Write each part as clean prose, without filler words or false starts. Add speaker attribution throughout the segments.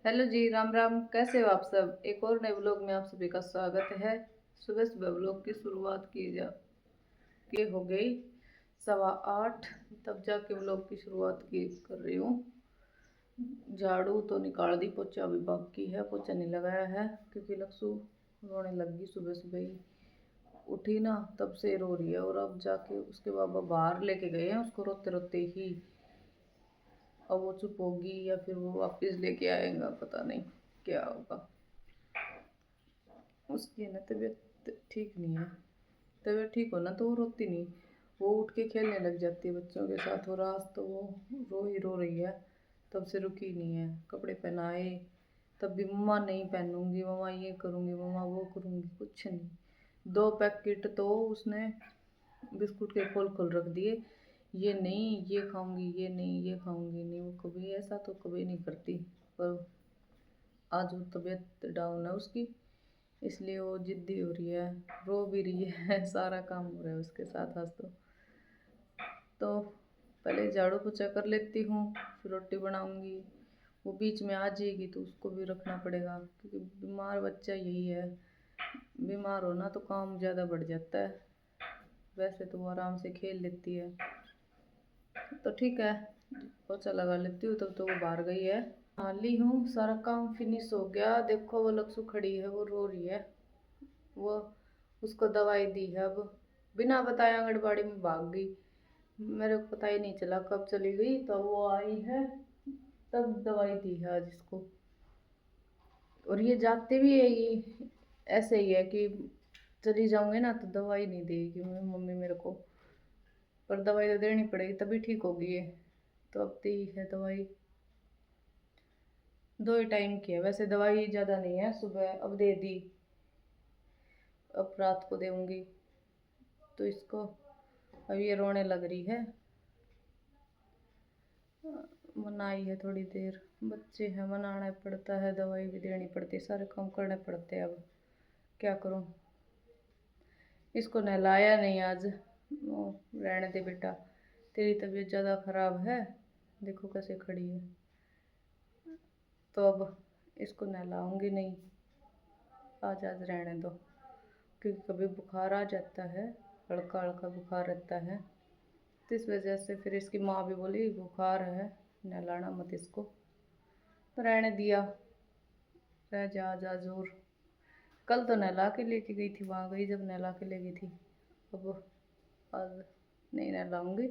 Speaker 1: Hello जी, राम राम। कैसे हो आप सब? एक और नए व्लॉग में आप सभी का स्वागत है। सुबह सुबह व्लॉग की शुरुआत की जा के हो गई 8:15, तब जाके व्लॉग की शुरुआत की कर रही हूँ। झाड़ू तो निकाल दी, पोछा अभी बाकी है। पोछा नहीं लगाया है क्योंकि लक्सू रोने लगी सुबह सुबह ही। उठी ना तब से रो रही है, और अब जाके उसके बाबा बाहर लेके गए हैं उसको रोते रोते ही। अब वो चुप होगी या फिर वो वापस लेके आएगा, पता नहीं क्या होगा। उसकी है ना तबीयत ठीक नहीं है। तबीयत ठीक हो ना तो वो रोती नहीं, वो उठ के खेलने लग जाती है बच्चों के साथ। और आज तो वो रो रही है, तब से रुकी नहीं है। कपड़े पहनाए तब भी मम्मा नहीं पहनूंगी, मम्मा ये करूँगी, मम्मा वो करूँगी, कुछ नहीं। 2 पैकेट तो उसने बिस्कुट के खोल खोल रख दिए। ये नहीं ये खाऊंगी, ये नहीं ये खाऊंगी नहीं। वो कभी ऐसा तो कभी नहीं करती, पर आज वो तबीयत डाउन है उसकी, इसलिए वो जिद्दी हो रही है, रो भी रही है। सारा काम हो रहा है उसके साथ आज तो पहले झाड़ू पोछा कर लेती हूँ, फिर रोटी बनाऊंगी। वो बीच में आ जाएगी तो उसको भी रखना पड़ेगा, क्योंकि बीमार बच्चा यही है, बीमार होना तो काम ज़्यादा बढ़ जाता है। वैसे तो वो आराम से खेल लेती है, तो ठीक है पोछा लगा लेती हूँ। तब तो वो बाहर गई है। ली हूँ, सारा काम फिनिश हो गया। देखो वो लक्सू खड़ी है, वो रो रही है। वो उसको दवाई दी है, अब बिना बताए आंगनबाड़ी में भाग गई। मेरे को पता ही नहीं चला कब चली गई, तो वो आई है तब दवाई दी है आज इसको। और ये जाते भी है, ये ऐसे ही है कि चली जाऊंगी ना तो दवाई नहीं देगी मम्मी मेरे को, पर दवाई तो देनी पड़ेगी तभी ठीक होगी ये। तो अब दी है दवाई, 2 ही टाइम की है वैसे, दवाई ज़्यादा नहीं है। सुबह अब दे दी, अब रात को देऊंगी। तो इसको अब ये रोने लग रही है, मनाई है थोड़ी देर। बच्चे हैं, मनाना पड़ता है, दवाई भी देनी पड़ती है, सारे काम करने पड़ते हैं। अब क्या करूं। इसको नहलाया नहीं आज। रहने दे बेटा, तेरी तबीयत ज़्यादा ख़राब है, देखो कैसे खड़ी है। तो अब इसको नहलाऊंगी नहीं, आज आज रहने दो, क्योंकि कभी बुखार आ जाता है, हल्का हल्का बुखार रहता है। तो इस वजह से फिर इसकी माँ भी बोली बुखार है, नहलाना मत इसको। तो रहने दिया, रह जा जा जोर। कल तो नहला के लेके गई थी, वहाँ गई जब नहला के ले गई थी। अब आज नहीं नहलाऊंगी।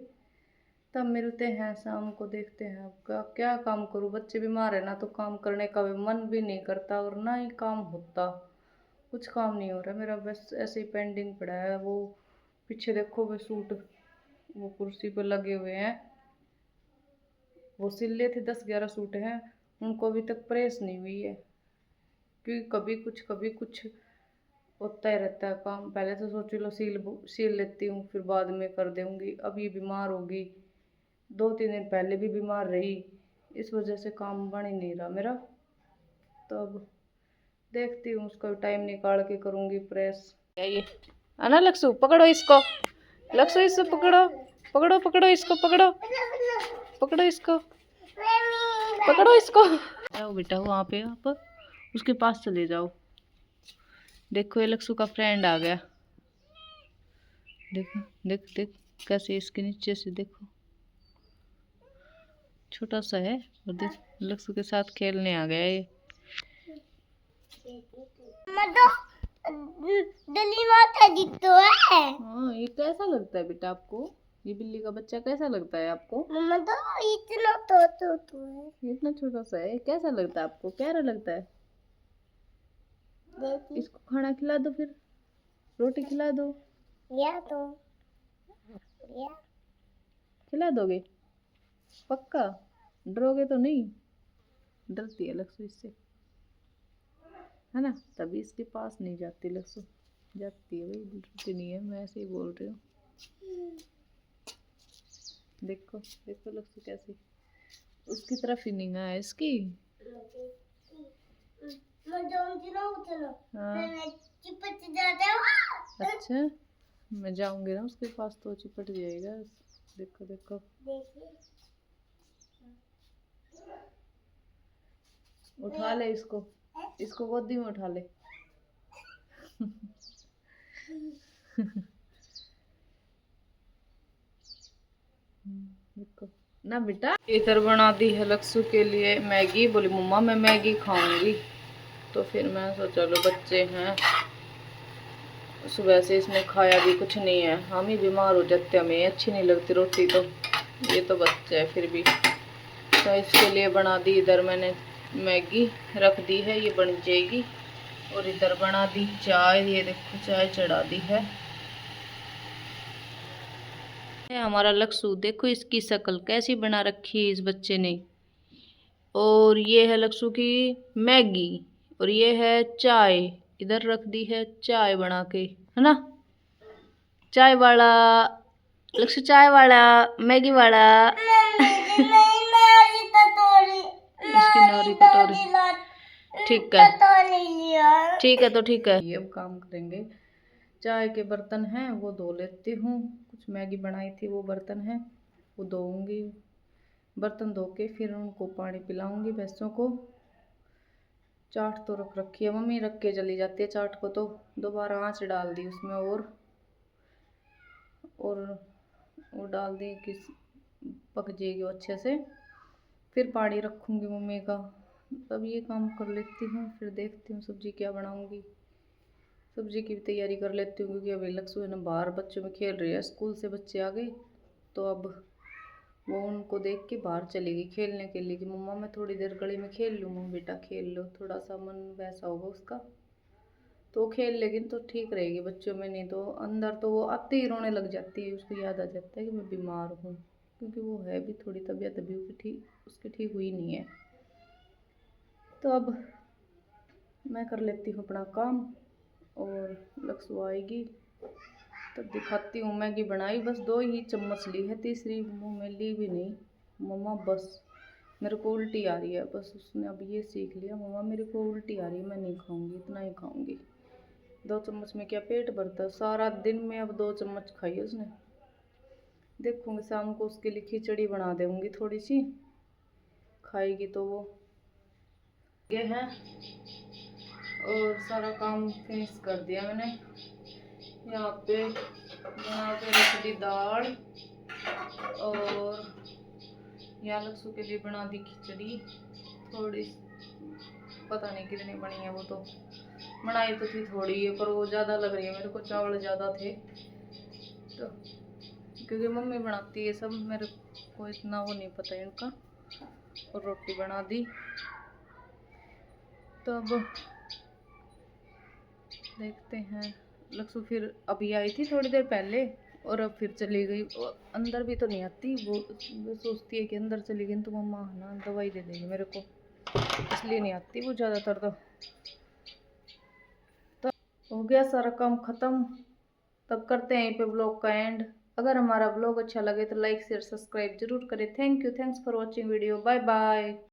Speaker 1: तब मिलते हैं शाम को, देखते हैं अब क्या क्या काम करूँ। बच्चे बीमार है ना तो काम करने का भी मन भी नहीं करता, और ना ही काम होता। कुछ काम नहीं हो रहा मेरा, बस ऐसे ही पेंडिंग पड़ा है। वो पीछे देखो वो सूट वो कुर्सी पर लगे हुए हैं, वो सिले थे, 10-11 सूट हैं, उनको अभी तक प्रेस नहीं हुई है। क्योंकि कभी कुछ होता ही रहता है काम। पहले तो सोच लो सील लेती हूँ, फिर बाद में कर दूँगी। अब ये बीमार होगी, 2-3 दिन पहले भी बीमार रही, इस वजह से काम बन ही नहीं रहा मेरा। तो अब देखती हूँ, उसका भी टाइम निकाल के करूँगी प्रेस। ये आना लक्सू, पकड़ो इसको, लक्सू इसको पकड़ो, पकड़ो पकड़ो इसको, पकड़ो पकड़ो इसको, पकड़ो इसको। जाओ बेटा वहाँ पे, आप उसके पास चले जाओ। देखो ये लक्सू का फ्रेंड आ गया, देखो देख देख कैसे इसके नीचे से देखो, छोटा सा है, और देख लक्सू के साथ खेलने आ गया ये। तो है। हाँ, ये कैसा लगता है बेटा आपको? ये बिल्ली का बच्चा कैसा लगता है आपको? मम्मा तो इतना तो है, इतना छोटा सा है, कैसा लगता है आपको? प्यारा लगता है? इसको खाना खिला दो, फिर रोटी खिला दो। या तो या खिला दोगे? पक्का? डरोगे तो नहीं? डरती है लक्ष्मी इससे, है ना, तभी इसके पास नहीं जाती लक्ष्मी। जाती है भाई, डरती नहीं है, मैं ऐसे ही बोल रही हूँ। देखो देखो लक्ष्मी कैसी उसकी तरफ ही नहीं है इसकी। हाँ। अच्छा, मैं जाऊंगी ना उसके पास तो चिपट जाएगा। देखो देखो उठा ले इसको, इसको गोदी में उठा ले। देखो ना बेटा। इधर बना दी है लक्ष्य के लिए मैगी। बोली मम्मा मैं मैगी खाऊंगी। तो फिर मैं सोचा चलो बच्चे हैं, सुबह से इसने खाया भी कुछ नहीं है, हम ही बीमार हो जाते, हमें अच्छी नहीं लगती रोटी। तो ये तो बच्चा है फिर भी। तो इसके लिए बना दी इधर मैंने मैगी, रख दी है, ये बन जाएगी। और इधर बना दी चाय, ये देखो चाय चढ़ा दी है। हमारा लक्ष्य देखो, इसकी शक्ल कैसी बना रखी है इस बच्चे ने। और ये है लक्ष्य की मैगी, और ये है चाय, इधर रख दी है चाय बना के, है ना। चाय वाला लक्ष्य, चाय वाला, मैगी वाला। इसकी नारी कटोरी, ठीक है ठीक है, तो ठीक है। ये अब काम करेंगे। चाय के बर्तन हैं वो धो लेती हूँ, कुछ मैगी बनाई थी वो बर्तन हैं वो धोऊंगी। बर्तन धो के फिर उनको पानी पिलाऊंगी भैंसों को। चाट तो रख रखी है मम्मी, रख के चली जाती है चाट को, तो दोबारा आँच डाल दी उसमें और वो डाल दी कि पक जाएगी अच्छे से। फिर पानी रखूँगी मम्मी का। तब ये काम कर लेती हूँ, फिर देखती हूँ सब्जी क्या बनाऊँगी। सब्जी की भी तैयारी कर लेती हूँ क्योंकि अभी लक्ष्य है ना बाहर बच्चों में खेल रही है। स्कूल से बच्चे आ गए तो अब वो उनको देख के बाहर चलेगी खेलने के लिए कि मम्मा मैं थोड़ी देर गली में खेल लूँ। मम्मा बेटा खेल लो, थोड़ा सा मन वैसा होगा उसका तो खेल लेकिन तो ठीक रहेगी बच्चों में। नहीं तो अंदर तो वो आते ही रोने लग जाती है, उसको याद आ जाता है कि मैं बीमार हूँ, क्योंकि वो है भी थोड़ी तबीयत अभी उसकी ठीक हुई नहीं है। तो अब मैं कर लेती हूँ अपना काम और लक्ष्य आएगी तब दिखाती हूँ। मैगी बनाई बस 2 ही चम्मच ली है, तीसरी मुँह में ली भी नहीं। मम्मा बस मेरे को उल्टी आ रही है, बस उसने अब ये सीख लिया, मम्मा मेरे को उल्टी आ रही है, मैं नहीं खाऊंगी, इतना ही खाऊंगी। 2 चम्मच में क्या पेट भरता है? सारा दिन में अब 2 चम्मच खाई उसने। देखूंगी शाम को उसके लिए खिचड़ी बना दूंगी थोड़ी सी, खाएगी तो वो। ये है और सारा काम फिनिश कर दिया मैंने। यहाँ पे बना के रख दी दाल और यहाँ लक्ष्य के लिए बना दी खिचड़ी। थोड़ी पता नहीं कितनी बनी है, वो तो बनाई तो थी थोड़ी है पर वो ज़्यादा लग रही है मेरे को, चावल ज़्यादा थे तो, क्योंकि मम्मी बनाती है सब, मेरे को इतना वो नहीं पता है इनका। और रोटी बना दी। तो अब देखते हैं। लक्ष्य फिर अभी आई थी थोड़ी देर पहले और अब फिर चली गई। अंदर भी तो नहीं आती वो सोचती है कि अंदर चली गई तो मम्मा ना दवाई दे देगी मेरे को, इसलिए नहीं आती वो ज़्यादातर। तो हो गया सारा काम ख़त्म। तब करते हैं यहीं पे ब्लॉग का एंड। अगर हमारा ब्लॉग अच्छा लगे तो लाइक शेयर सब्सक्राइब जरूर करें। Thank you, thanks for watching video, bye bye.